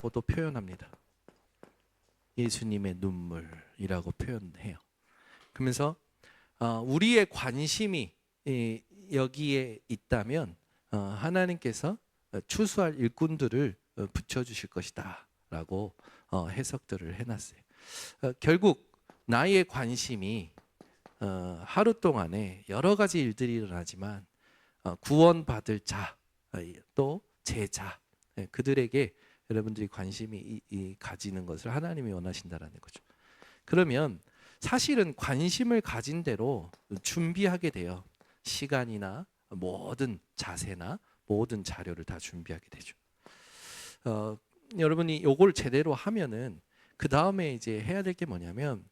도 표현합니다. 예수님의 눈물이라고 표현해요. 그러면서 우리의 관심이 여기에 있다면 하나님께서 추수할 일꾼들을 붙여주실 것이다 라고 해석들을 해놨어요. 결국 나의 관심이 하루 동안에 여러 가지 일들이 일어나지만 구원받을 자, 또 제자, 그들에게 여러분들이 관심이 가지는 것을 하나님이 원하신다라는 거죠. 그러면 사실은 관심을 가진 대로 준비하게 돼요. 시간이나 모든 자세나 모든 자료를 다 준비하게 되죠. 여러분이 이걸 제대로 하면은 그 다음에 이제 해야 될 게 뭐냐면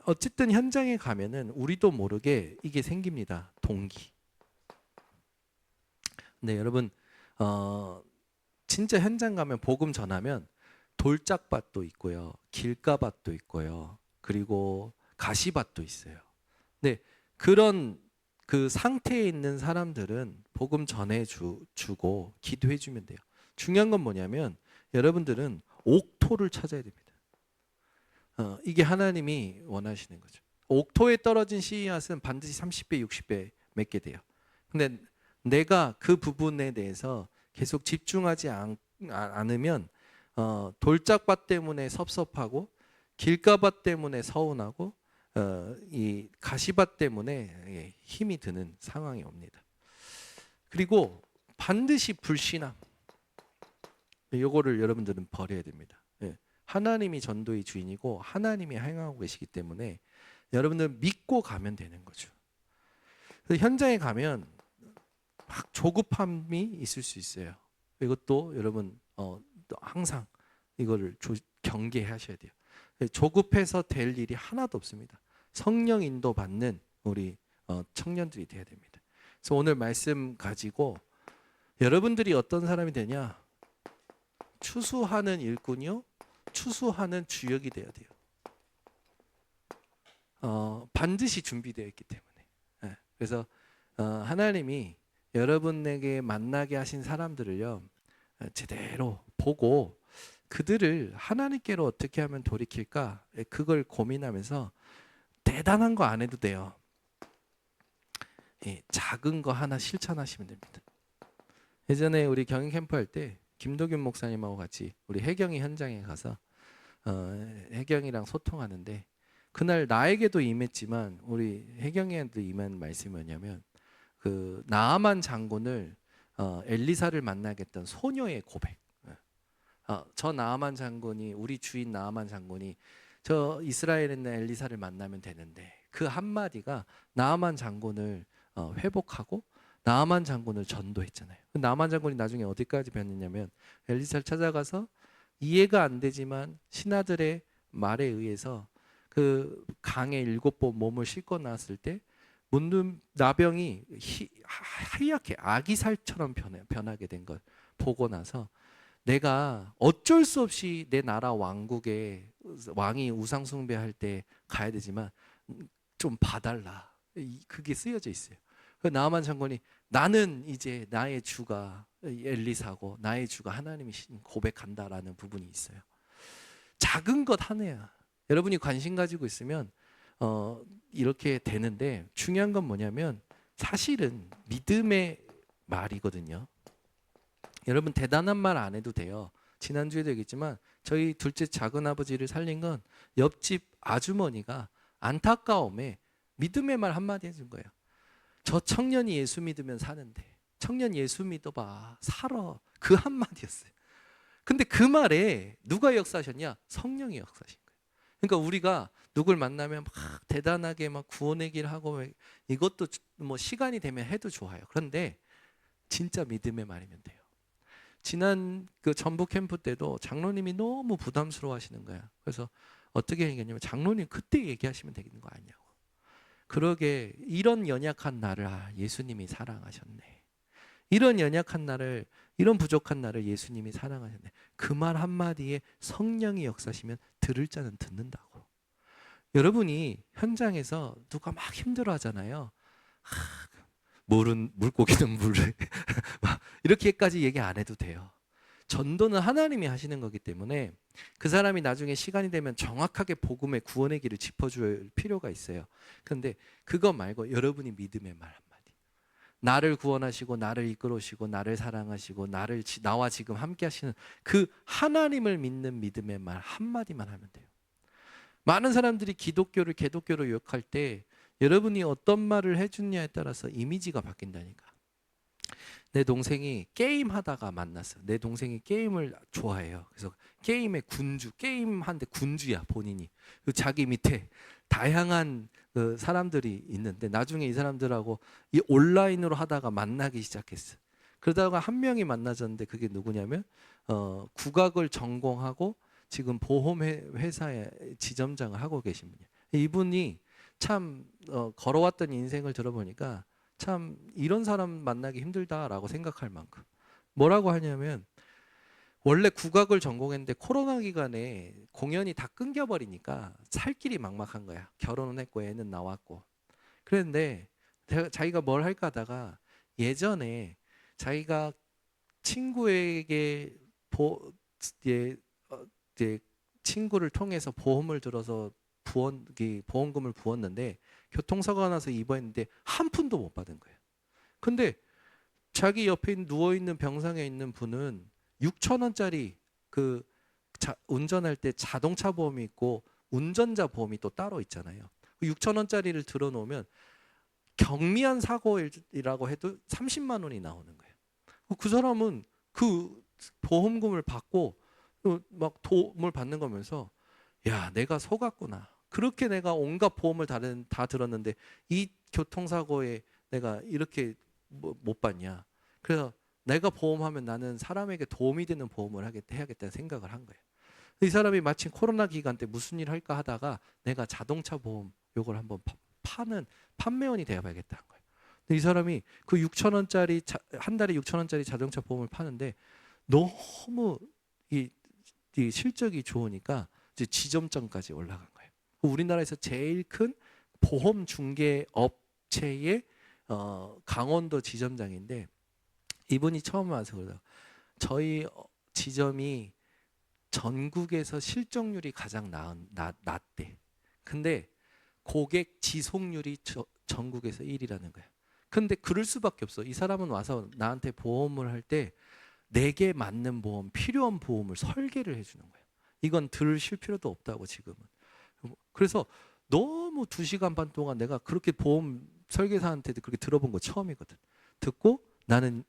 어쨌든 현장에 가면은 우리도 모르게 이게 생깁니다. 동기. 네, 여러분 진짜 현장 가면 복음 전하면 돌짝밭도 있고요, 길가밭도 있고요, 그리고 가시밭도 있어요. 네, 그런 그 상태에 있는 사람들은 복음 전해 주고 기도해 주면 돼요. 중요한 건 뭐냐면 여러분들은 옥토를 찾아야 됩니다. 이게 하나님이 원하시는 거죠. 옥토에 떨어진 씨앗은 반드시 30배, 60배 맺게 돼요. 근데 내가 그 부분에 대해서 계속 집중하지 않으면 돌짝밭 때문에 섭섭하고 길가밭 때문에 서운하고 이 가시밭 때문에 힘이 드는 상황이 옵니다. 그리고 반드시 불신앙, 요거를 여러분들은 버려야 됩니다. 하나님이 전도의 주인이고 하나님이 행하고 계시기 때문에 여러분들은 믿고 가면 되는 거죠. 현장에 가면 막 조급함이 있을 수 있어요. 이것도 여러분 항상 이거를 경계하셔야 돼요. 조급해서 될 일이 하나도 없습니다. 성령 인도 받는 우리 청년들이 돼야 됩니다. 그래서 오늘 말씀 가지고 여러분들이 어떤 사람이 되냐? 추수하는 일꾼이요, 추수하는 주역이 돼야 돼요. 반드시 준비되어 있기 때문에. 그래서 하나님이 여러분에게 만나게 하신 사람들을요 제대로 보고 그들을 하나님께로 어떻게 하면 돌이킬까, 그걸 고민하면서 대단한 거 안 해도 돼요. 작은 거 하나 실천하시면 됩니다. 예전에 우리 경영 캠프 할 때 김도균 목사님하고 같이 우리 해경이 현장에 가서 해경이랑 소통하는데 그날 나에게도 임했지만 우리 해경이한테도 임한 말씀이 뭐냐면 그 나아만 장군을 엘리사를 만나게 했던 소녀의 고백. 저 나아만 장군이, 우리 주인 나아만 장군이 저 이스라엘에 있는 엘리사를 만나면 되는데 그 한마디가 나아만 장군을 회복하고 나아만 장군을 전도했잖아요. 나아만 장군이 나중에 어디까지 변했냐면 엘리사를 찾아가서 이해가 안 되지만 신하들의 말에 의해서 그 강에 7번 몸을 싣고 나왔을 때 문둥 나병이 하얗게 아기살처럼 변하게 된 걸 보고 나서 내가 어쩔 수 없이 내 나라 왕국에 왕이 우상 숭배할 때 가야 되지만 좀 봐달라, 그게 쓰여져 있어요. 나아만 장군이 나는 이제 나의 주가 엘리사고 나의 주가 하나님이신 고백한다라는 부분이 있어요. 작은 것 하나야 여러분이 관심 가지고 있으면 이렇게 되는데, 중요한 건 뭐냐면 사실은 믿음의 말이거든요. 여러분 대단한 말 안 해도 돼요. 지난주에도 얘기했지만 저희 둘째 작은아버지를 살린 건 옆집 아주머니가 안타까움에 믿음의 말 한마디 해준 거예요. 저 청년이 예수 믿으면 사는데 청년 예수 믿어봐 살아, 그 한마디였어요. 근데 그 말에 누가 역사하셨냐? 성령이 역사하신 거예요. 그러니까 우리가 누굴 만나면 막 대단하게 막 구원의 길 하고 이것도 뭐 시간이 되면 해도 좋아요. 그런데 진짜 믿음의 말이면 돼요. 지난 그 전북 캠프 때도 장로님이 너무 부담스러워 하시는 거야. 그래서 어떻게 얘기했냐면 장로님 그때 얘기하시면 되는 거 아니냐고. 그러게 이런 연약한 나를 예수님이 사랑하셨네. 이런 연약한 나를, 이런 부족한 나를 예수님이 사랑하셨네. 그 말 한마디에 성령이 역사시면 들을 자는 듣는다고. 여러분이 현장에서 누가 막 힘들어 하잖아요. 물고기는 물을 이렇게까지 얘기 안 해도 돼요. 전도는 하나님이 하시는 거기 때문에 그 사람이 나중에 시간이 되면 정확하게 복음의 구원의 길을 짚어줄 필요가 있어요. 그런데 그거 말고 여러분이 믿음의 말 한마디, 나를 구원하시고 나를 이끌으시고 나를 사랑하시고 나와 지금 함께 하시는 그 하나님을 믿는 믿음의 말 한마디만 하면 돼요. 많은 사람들이 기독교를 개독교로 욕할 때 여러분이 어떤 말을 해주냐에 따라서 이미지가 바뀐다니까. 내 동생이 게임 하다가 만났어. 내 동생이 게임을 좋아해요. 그래서 게임의 군주, 게임한데 군주야 본인이. 자기 밑에 다양한 그 사람들이 있는데 나중에 이 사람들하고 이 온라인으로 하다가 만나기 시작했어. 그러다가 한 명이 만나졌는데 그게 누구냐면 국악을 전공하고 지금 보험 회사의 지점장을 하고 계신 분이에요. 이분이 참 걸어왔던 인생을 들어보니까 참 이런 사람 만나기 힘들다라고 생각할 만큼 뭐라고 하냐면 원래 국악을 전공했는데 코로나 기간에 공연이 다 끊겨버리니까 살 길이 막막한 거야. 결혼은 했고 애는 나왔고 그랬는데 자기가 뭘 할까 하다가 예전에 자기가 친구에게 이제 친구를 통해서 보험을 들어서 보험금을 부었는데 교통사고가 나서 입원했는데 한 푼도 못 받은 거예요. 근데 자기 옆에 누워있는 병상에 있는 분은 6천 원짜리 그 운전할 때 자동차 보험이 있고 운전자 보험이 또 따로 있잖아요. 6천 원짜리를 들어놓으면 경미한 사고이라고 해도 30만 원이 나오는 거예요. 그 사람은 그 보험금을 받고 막 도움을 받는 거면서 야, 내가 속았구나. 그렇게 내가 온갖 보험을 다 들었는데 이 교통사고에 내가 이렇게 못 받냐. 그래서 내가 보험하면 나는 사람에게 도움이 되는 보험을 해야겠다는 생각을 한 거예요. 이 사람이 마침 코로나 기간 때 무슨 일 할까 하다가 내가 자동차 보험 요걸 한번 파는 판매원이 되어봐야겠다는 거예요. 근데 이 사람이 그 6천 원짜리 한 달에 6천 원짜리 자동차 보험을 파는데 너무 이 실적이 좋으니까 이제 지점장까지 올라간 거예요. 우리나라에서 제일 큰 보험 중개 업체의 강원도 지점장인데 이분이 처음 와서 그러다 저희 지점이 전국에서 실적률이 가장 낮대. 근데 고객 지속률이 전국에서 1위라는 거야. 근데 그럴 수밖에 없어. 이 사람은 와서 나한테 보험을 할 때 내게 맞는 보험, 필요한 보험을 설계를 해주는 거야. 이건 들으실 필요도 없다고 지금은. 그래서 너무 2시간 반 동안 내가 그렇게 보험 설계사한테도 그렇게 들어본 거 처음이거든. 듣고 나는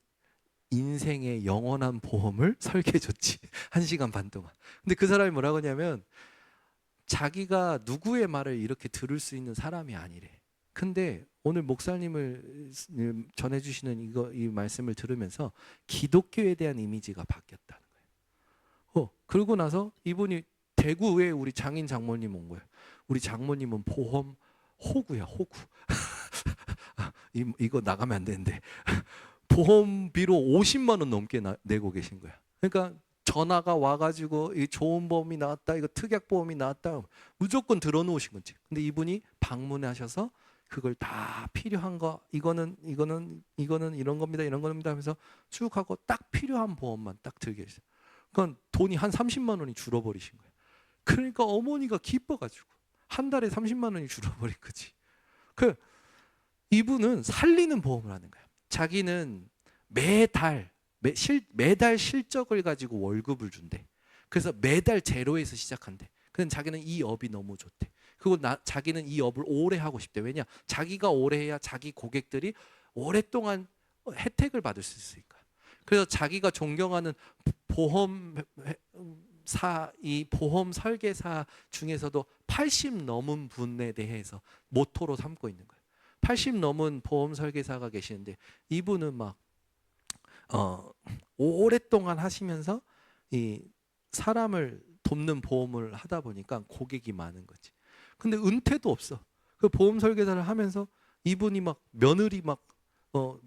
인생의 영원한 보험을 설계해줬지. 1시간 반 동안. 근데 그 사람이 뭐라고 하냐면 자기가 누구의 말을 이렇게 들을 수 있는 사람이 아니래. 근데 오늘 목사님을 전해주시는 이 말씀을 들으면서 기독교에 대한 이미지가 바뀌었다는 거예요. 그러고 나서 이분이 대구에 우리 장인 장모님 온 거예요. 우리 장모님은 보험 호구야, 호구. 이거 나가면 안 되는데 보험비로 50만 원 넘게 내고 계신 거야. 그러니까 전화가 와가지고 이 좋은 보험이 나왔다, 이거 특약 보험이 나왔다, 무조건 들어놓으신 거지. 근데 이분이 방문하셔서 그걸 다 필요한 거, 이거는 이런 겁니다, 이런 겁니다 하면서 쭉 하고 딱 필요한 보험만 딱 들게 했어요. 그건 돈이 한 30만 원이 줄어버리신 거예요. 그러니까 어머니가 기뻐가지고 한 달에 30만 원이 줄어버린 거지. 이분은 살리는 보험을 하는 거예요. 자기는 매달 실적을 가지고 월급을 준대. 그래서 매달 제로에서 시작한대. 근데 자기는 이 업이 너무 좋대. 그리고 자기는 이 업을 오래 하고 싶대. 왜냐? 자기가 오래 해야 자기 고객들이 오랫동안 혜택을 받을 수 있으니까. 그래서 자기가 존경하는 이 보험 설계사 중에서도 80 넘은 분에 대해서 모토로 삼고 있는 거예요. 80 넘은 보험 설계사가 계시는데 이분은 막 오랫동안 하시면서 이 사람을 돕는 보험을 하다 보니까 고객이 많은 거지. 근데 은퇴도 없어. 그 보험 설계사를 하면서 이분이 막 며느리 막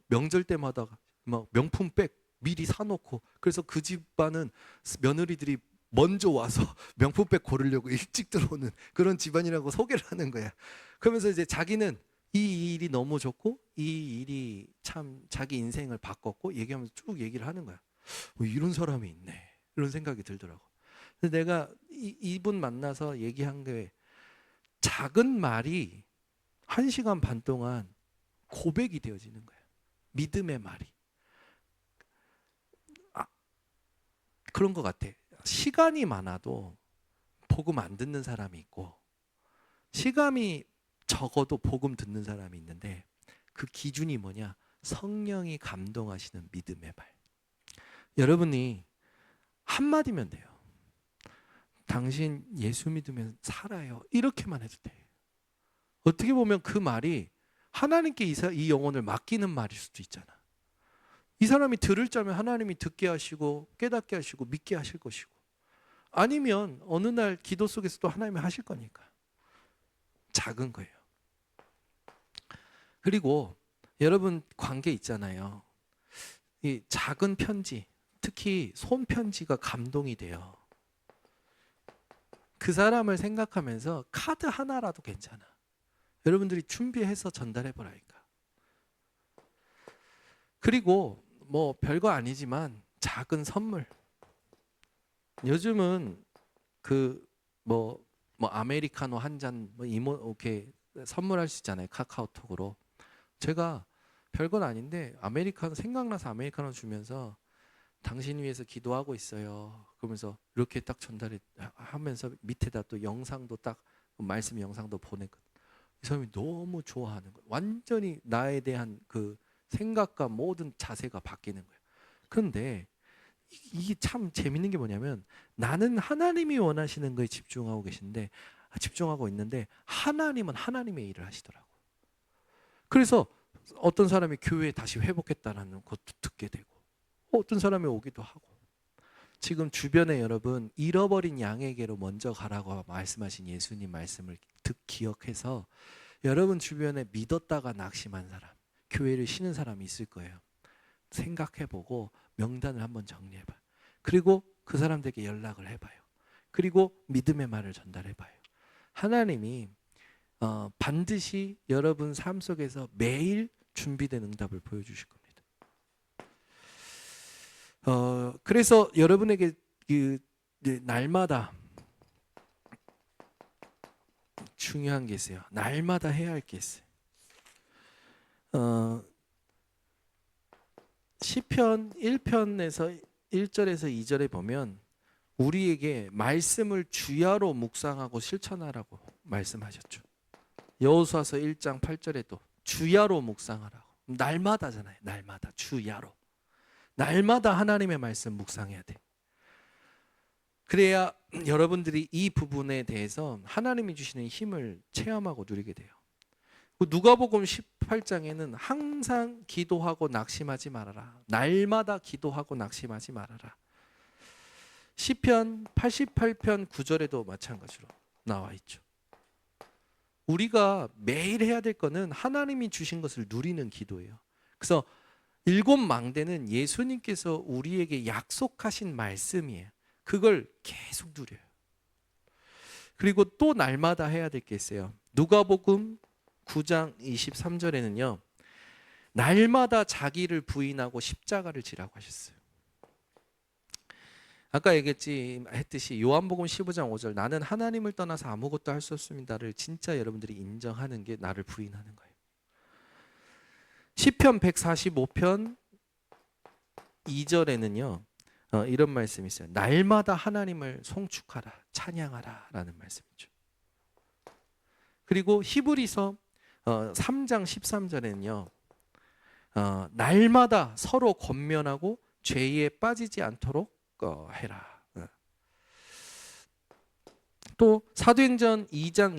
명절 때마다 막 명품백 미리 사놓고, 그래서 그 집안은 며느리들이 먼저 와서 명품백 고르려고 일찍 들어오는 그런 집안이라고 소개를 하는 거야. 그러면서 이제 자기는 이 일이 너무 좋고 이 일이 참 자기 인생을 바꿨고 얘기하면서 쭉 얘기를 하는 거야. 이런 사람이 있네. 이런 생각이 들더라고. 그래서 내가 이분 만나서 얘기한 게 작은 말이 1시간 반 동안 고백이 되어지는 거예요. 믿음의 말이. 그런 것 같아. 시간이 많아도 복음 안 듣는 사람이 있고 시간이 적어도 복음 듣는 사람이 있는데 그 기준이 뭐냐? 성령이 감동하시는 믿음의 말. 여러분이 한마디면 돼요. 당신 예수 믿으면 살아요. 이렇게만 해도 돼. 어떻게 보면 그 말이 하나님께 이 영혼을 맡기는 말일 수도 있잖아. 이 사람이 들을 자면 하나님이 듣게 하시고 깨닫게 하시고 믿게 하실 것이고, 아니면 어느 날 기도 속에서도 하나님이 하실 거니까. 작은 거예요. 그리고 여러분 관계 있잖아요. 이 작은 편지, 특히 손편지가 감동이 돼요. 그 사람을 생각하면서 카드 하나라도 괜찮아. 여러분들이 준비해서 전달해 보라니까. 그리고 뭐 별거 아니지만 작은 선물. 요즘은 그 뭐 아메리카노 한 잔 뭐 이렇게 선물할 수 있잖아요. 카카오톡으로. 제가 별건 아닌데 아메리카노 생각나서 아메리카노 주면서 당신 위해서 기도하고 있어요. 그러면서 이렇게 딱 전달해 하면서 밑에다 또 영상도 딱 말씀 영상도 보냈거든. 이 사람이 너무 좋아하는 거예요. 완전히 나에 대한 그 생각과 모든 자세가 바뀌는 거예요. 그런데 이게 참 재밌는 게 뭐냐면 나는 하나님이 원하시는 거에 집중하고 있는데 하나님은 하나님의 일을 하시더라고. 그래서 어떤 사람이 교회에 다시 회복했다라는 것도 듣게 되고 어떤 사람이 오기도 하고, 지금 주변에 여러분 잃어버린 양에게로 먼저 가라고 말씀하신 예수님 말씀을 기억해서 여러분 주변에 믿었다가 낙심한 사람, 교회를 쉬는 사람이 있을 거예요. 생각해보고 명단을 한번 정리해봐요. 그리고 그 사람들에게 연락을 해봐요. 그리고 믿음의 말을 전달해봐요. 하나님이 반드시 여러분 삶 속에서 매일 준비된 응답을 보여주실 겁니다. 그래서 여러분에게 그 날마다 중요한 게 있어요. 날마다 해야 할 게 있어요. 시편 1편에서 1절에서 2절에 보면 우리에게 말씀을 주야로 묵상하고 실천하라고 말씀하셨죠. 여호수아서 1장 8절에도 주야로 묵상하라고. 날마다잖아요. 날마다 주야로. 날마다 하나님의 말씀 묵상해야 돼. 그래야 여러분들이 이 부분에 대해서 하나님이 주시는 힘을 체험하고 누리게 돼요. 누가복음 18장에는 항상 기도하고 낙심하지 말아라. 날마다 기도하고 낙심하지 말아라. 시편 88편 9절에도 마찬가지로 나와 있죠. 우리가 매일 해야 될 거는 하나님이 주신 것을 누리는 기도예요. 그래서 7망대는 예수님께서 우리에게 약속하신 말씀이에요. 그걸 계속 누려요. 그리고 또 날마다 해야 될 게 있어요. 누가복음 9장 23절에는요. 날마다 자기를 부인하고 십자가를 지라고 하셨어요. 아까 했듯이 요한복음 15장 5절 나는 하나님을 떠나서 아무것도 할 수 없습니다를 진짜 여러분들이 인정하는 게 나를 부인하는 거예요. 시편 145편 2절에는요. 이런 말씀이 있어요. 날마다 하나님을 송축하라, 찬양하라 라는 말씀이죠. 그리고 히브리서 3장 13절에는요. 날마다 서로 권면하고 죄에 빠지지 않도록 해라. 또 사도행전 2장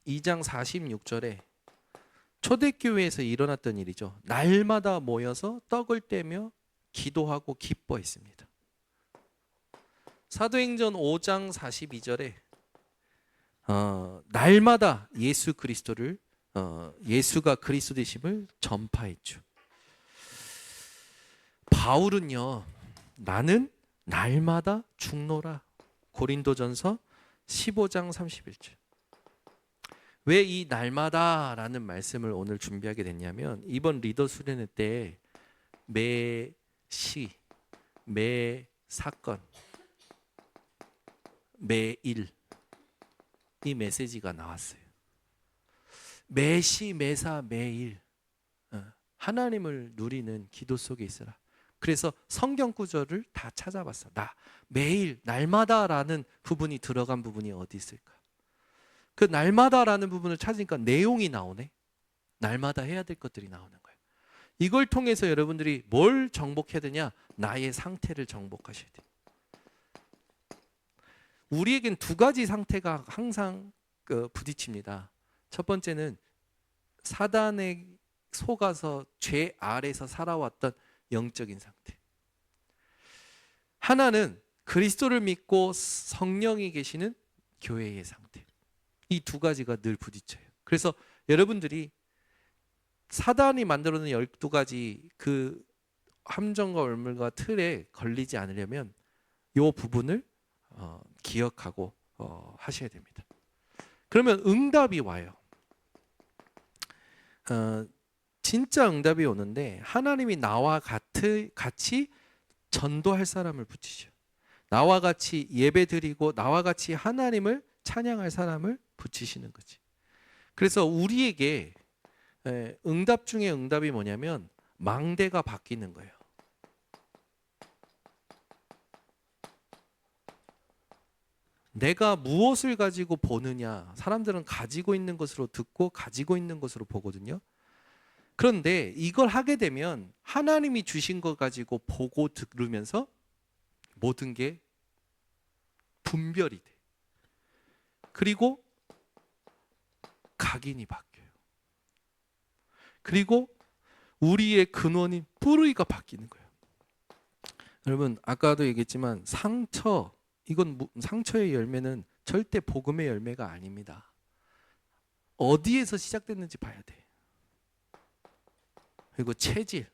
46절에 초대교회에서 일어났던 일이죠. 날마다 모여서 떡을 떼며 기도하고 기뻐했습니다. 사도행전 5장 42절에 날마다 예수 그리스도를 예수가 그리스도 되심을 전파했죠. 바울은요. 나는 날마다 죽노라. 고린도전서 15장 31절. 왜 이 날마다라는 말씀을 오늘 준비하게 됐냐면 이번 리더 수련회 때 매시 매 사건, 매일 이 메시지가 나왔어요. 매시 매사 매일 하나님을 누리는 기도 속에 있어라. 그래서 성경 구절을 다 찾아봤어. 나 매일 날마다라는 부분이 들어간 부분이 어디 있을까? 그 날마다라는 부분을 찾으니까 내용이 나오네. 날마다 해야 될 것들이 나오는 거예요. 이걸 통해서 여러분들이 뭘 정복해야 되냐? 나의 상태를 정복하셔야 돼요. 우리에겐 두 가지 상태가 항상 부딪힙니다. 첫 번째는 사단에 속아서 죄 아래서 살아왔던 영적인 상태. 하나는 그리스도를 믿고 성령이 계시는 교회의 상태. 이 두 가지가 늘 부딪혀요. 그래서 여러분들이 사단이 만들어놓은 12가지 그 함정과 얼물과 틀에 걸리지 않으려면 이 부분을 기억하고 하셔야 됩니다. 그러면 응답이 와요. 진짜 응답이 오는데 하나님이 나와 같이 전도할 사람을 붙이셔. 나와 같이 예배드리고 나와 같이 하나님을 찬양할 사람을 붙이시는 거지. 그래서 우리에게 응답 중에 응답이 뭐냐면 망대가 바뀌는 거예요. 내가 무엇을 가지고 보느냐. 사람들은 가지고 있는 것으로 듣고 가지고 있는 것으로 보거든요. 그런데 이걸 하게 되면 하나님이 주신 것 가지고 보고 들으면서 모든 게 분별이 돼. 그리고 각인이 바뀌어요. 그리고 우리의 근원인 뿌리가 바뀌는 거예요. 여러분 아까도 얘기했지만 상처의 열매는 절대 복음의 열매가 아닙니다. 어디에서 시작됐는지 봐야 돼. 그리고 체질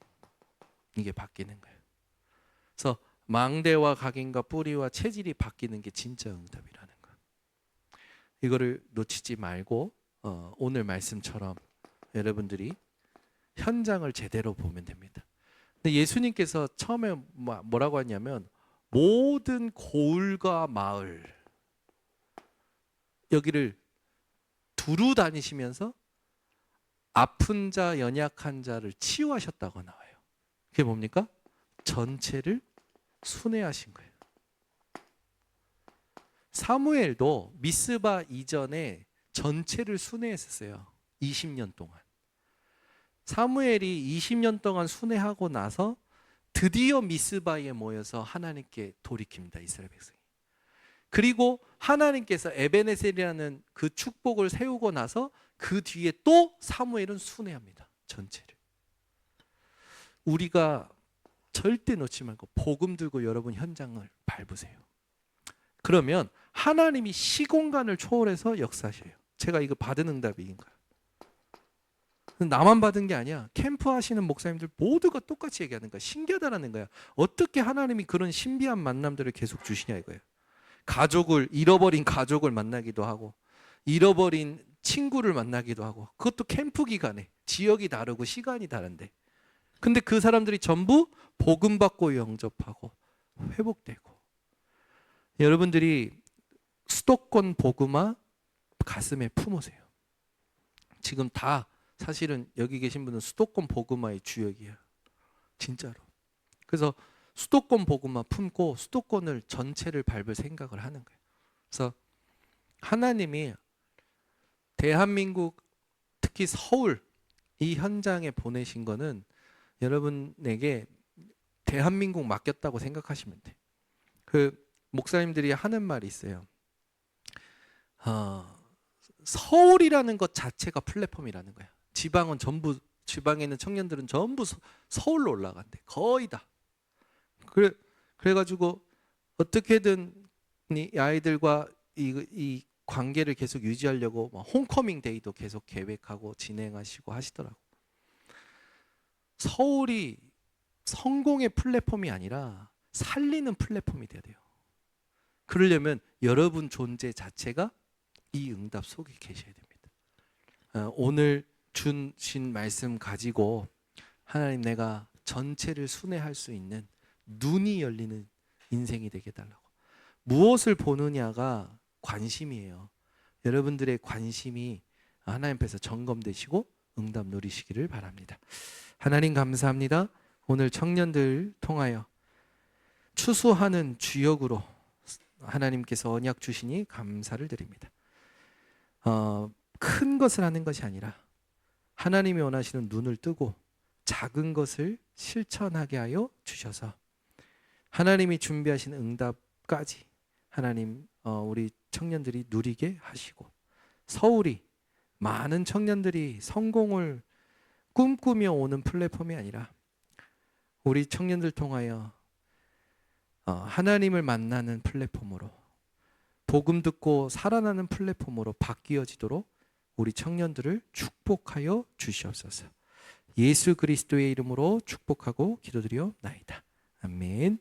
이게 바뀌는 거예요. 그래서 망대와 각인과 뿌리와 체질이 바뀌는 게 진짜 응답이라는 거. 이거를 놓치지 말고 오늘 말씀처럼 여러분들이 현장을 제대로 보면 됩니다. 근데 예수님께서 처음에 뭐라고 했냐면 모든 고을과 마을 여기를 두루 다니시면서 아픈 자, 연약한 자를 치유하셨다고 나와요. 그게 뭡니까? 전체를 순회하신 거예요. 사무엘도 미스바 이전에 전체를 순회했었어요. 20년 동안. 사무엘이 20년 동안 순회하고 나서 드디어 미스바에 모여서 하나님께 돌이킵니다. 이스라엘 백성이. 그리고 하나님께서 에베네셀이라는 그 축복을 세우고 나서 그 뒤에 또 사무엘은 순회합니다. 전체를. 우리가 절대 놓지 말고 복음 들고 여러분 현장을 밟으세요. 그러면 하나님이 시공간을 초월해서 역사하셔요. 제가 이거 받은 응답인가요? 나만 받은 게 아니야. 캠프 하시는 목사님들 모두가 똑같이 얘기하는 거야. 신기하다라는 거야. 어떻게 하나님이 그런 신비한 만남들을 계속 주시냐 이거예요. 잃어버린 가족을 만나기도 하고 잃어버린 친구를 만나기도 하고 그것도 캠프 기간에 지역이 다르고 시간이 다른데 근데 그 사람들이 전부 복음 받고 영접하고 회복되고 여러분들이 수도권 복음화 가슴에 품으세요. 지금 다 사실은 여기 계신 분은 수도권 복음화의 주역이에요. 진짜로. 그래서 수도권 복음화 품고 수도권을 전체를 밟을 생각을 하는 거예요. 그래서 하나님이 대한민국 특히 서울 이 현장에 보내신 거는 여러분에게 대한민국 맡겼다고 생각하시면 돼. 그 목사님들이 하는 말이 있어요. 서울이라는 것 자체가 플랫폼이라는 거야. 지방에 있는 청년들은 전부 서울로 올라간대. 거의 다. 그래가지고 어떻게든 이 아이들과 이 관계를 계속 유지하려고 홈커밍 데이도 계속 계획하고 진행하시고 하시더라고. 서울이 성공의 플랫폼이 아니라 살리는 플랫폼이 돼야 돼요. 그러려면 여러분 존재 자체가 이 응답 속에 계셔야 됩니다. 오늘 주신 말씀 가지고 하나님 내가 전체를 순회할 수 있는 눈이 열리는 인생이 되게 해달라고. 무엇을 보느냐가 관심이에요. 여러분들의 관심이 하나님 앞에서 점검되시고 응답 누리시기를 바랍니다. 하나님 감사합니다. 오늘 청년들 통하여 추수하는 주역으로 하나님께서 언약 주시니 감사를 드립니다. 큰 것을 하는 것이 아니라 하나님이 원하시는 눈을 뜨고 작은 것을 실천하게 하여 주셔서 하나님이 준비하신 응답까지 하나님 우리 청년들이 누리게 하시고, 서울이 많은 청년들이 성공을 꿈꾸며 오는 플랫폼이 아니라 우리 청년들 통하여 하나님을 만나는 플랫폼으로, 복음 듣고 살아나는 플랫폼으로 바뀌어지도록 우리 청년들을 축복하여 주시옵소서. 예수 그리스도의 이름으로 축복하고 기도드리옵나이다. 아멘.